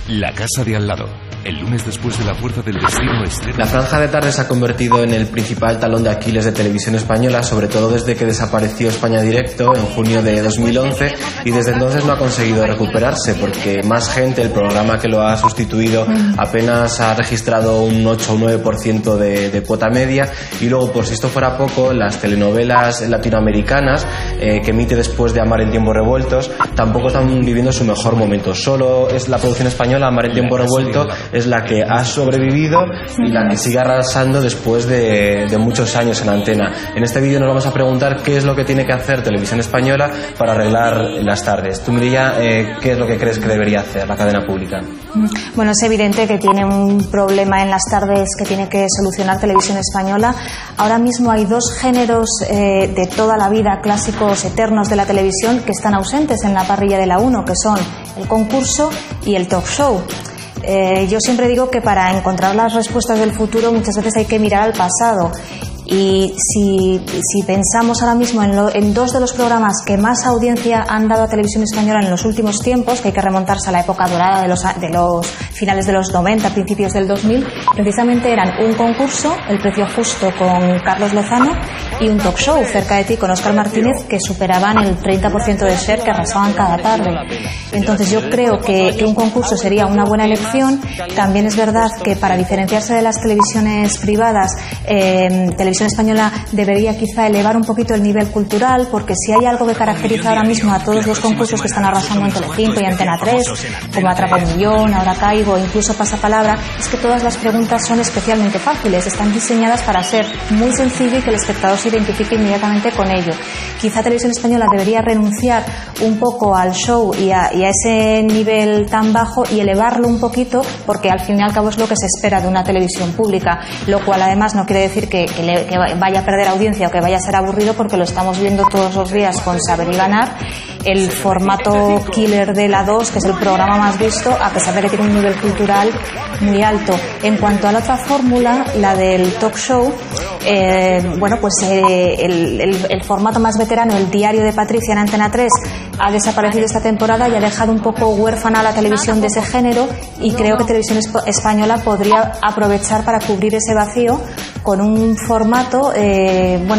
La casa de al lado. El lunes después de La Puerta del Destino estrena. La franja de tarde se ha convertido en el principal talón de Aquiles de Televisión Española, sobre todo desde que desapareció España Directo en junio de 2011, y desde entonces no ha conseguido recuperarse porque Más Gente, el programa que lo ha sustituido, apenas ha registrado un 8 o 9% de cuota media, y luego, por si esto fuera poco, las telenovelas latinoamericanas que emite después de Amar en Tiempos Revueltos tampoco están viviendo su mejor momento. Solo es la producción española Amar en Tiempo Revuelto es la que ha sobrevivido y la que sigue arrasando después de muchos años en antena. En este vídeo nos vamos a preguntar qué es lo que tiene que hacer Televisión Española para arreglar las tardes. Tú, Mireia, ¿qué es lo que crees que debería hacer la cadena pública? Bueno, es evidente que tiene un problema en las tardes que tiene que solucionar Televisión Española. Ahora mismo hay dos géneros de toda la vida, clásicos eternos de la televisión, que están ausentes en la parrilla de la 1, que son el concurso y el talk show. Yo siempre digo que para encontrar las respuestas del futuro muchas veces hay que mirar al pasado. Y si pensamos ahora mismo en dos de los programas que más audiencia han dado a Televisión Española en los últimos tiempos, que hay que remontarse a la época dorada de los finales de los 90, principios del 2000, precisamente eran un concurso, El Precio Justo con Carlos Lozano, y un talk show, Cerca de ti con Óscar Martínez, que superaban el 30% de share, que arrasaban cada tarde. Entonces yo creo que un concurso sería una buena elección. También es verdad que para diferenciarse de las televisiones privadas, Televisión Española debería quizá elevar un poquito el nivel cultural, porque si hay algo que caracteriza ahora mismo a todos los concursos que están arrasando en Telecinco y Antena 3, como Atrapa un Millón, Ahora Caigo, incluso Pasapalabra, es que todas las preguntas son especialmente fáciles, están diseñadas para ser muy sencillo y que el espectador se identifique inmediatamente con ello. Quizá Televisión Española debería renunciar un poco al show y a ese nivel tan bajo y elevarlo un poquito, porque al fin y al cabo es lo que se espera de una televisión pública, lo cual además no quiere decir que vaya a perder audiencia o que vaya a ser aburrido, porque lo estamos viendo todos los días con Saber y Ganar, el formato killer de la 2, que es el programa más visto, a pesar de que tiene un nivel cultural muy alto. En cuanto a la otra fórmula, la del talk show, el formato más veterano, el Diario de Patricia en Antena 3, ha desaparecido esta temporada y ha dejado un poco huérfana a la televisión de ese género, y creo que Televisión Española podría aprovechar para cubrir ese vacío con un formato,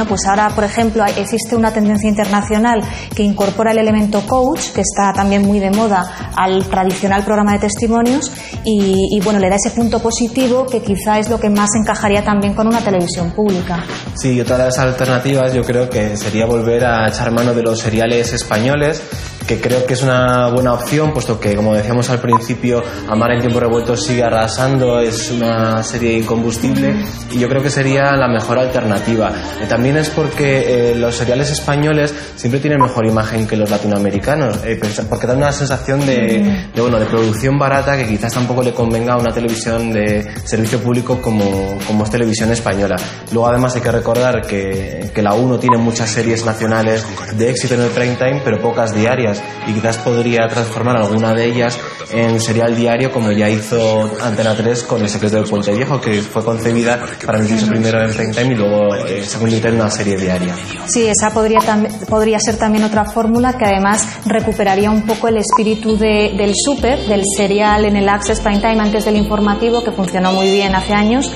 pues ahora, por ejemplo, existe una tendencia internacional que incorpora el elemento coach, que está también muy de moda, al tradicional programa de testimonios, y le da ese punto positivo que quizá es lo que más encajaría también con una televisión pública. Sí, otra de las alternativas yo creo que sería volver a echar mano de los seriales españoles, que creo que es una buena opción, puesto que, como decíamos al principio, Amar en Tiempos Revueltos sigue arrasando, es una serie incombustible, y yo creo que sería la mejor alternativa. También es porque los seriales españoles siempre tienen mejor imagen que los latinoamericanos, porque dan una sensación de producción barata que quizás tampoco le convenga a una televisión de servicio público como es Televisión Española. Luego, además, hay que recordar que la 1 tiene muchas series nacionales de éxito en el prime time, pero pocas diarias, y quizás podría transformar alguna de ellas en serial diario, como ya hizo Antena 3 con El Secreto del Puente Viejo, que fue concebida para emitirse primero en prime time y luego se convirtió en una serie diaria. Sí, esa podría ser también otra fórmula, que además recuperaría un poco el espíritu del súper, del serial en el Access Prime Time antes del informativo, que funcionó muy bien hace años,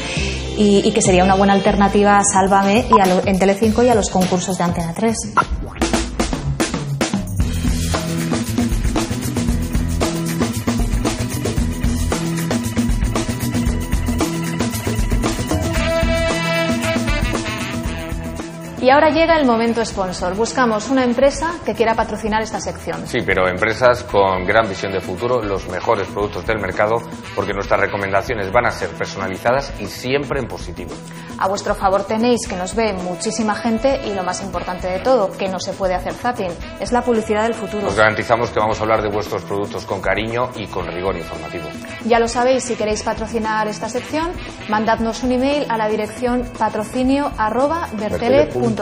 y que sería una buena alternativa a Sálvame en Telecinco y a los concursos de Antena 3. Y ahora llega el momento sponsor. Buscamos una empresa que quiera patrocinar esta sección. Sí, pero empresas con gran visión de futuro, los mejores productos del mercado, porque nuestras recomendaciones van a ser personalizadas y siempre en positivo. A vuestro favor tenéis que nos ve muchísima gente, y lo más importante de todo, que no se puede hacer zapping. Es la publicidad del futuro. Os garantizamos que vamos a hablar de vuestros productos con cariño y con rigor informativo. Ya lo sabéis, si queréis patrocinar esta sección, mandadnos un email a la dirección patrocinio@bertele.com.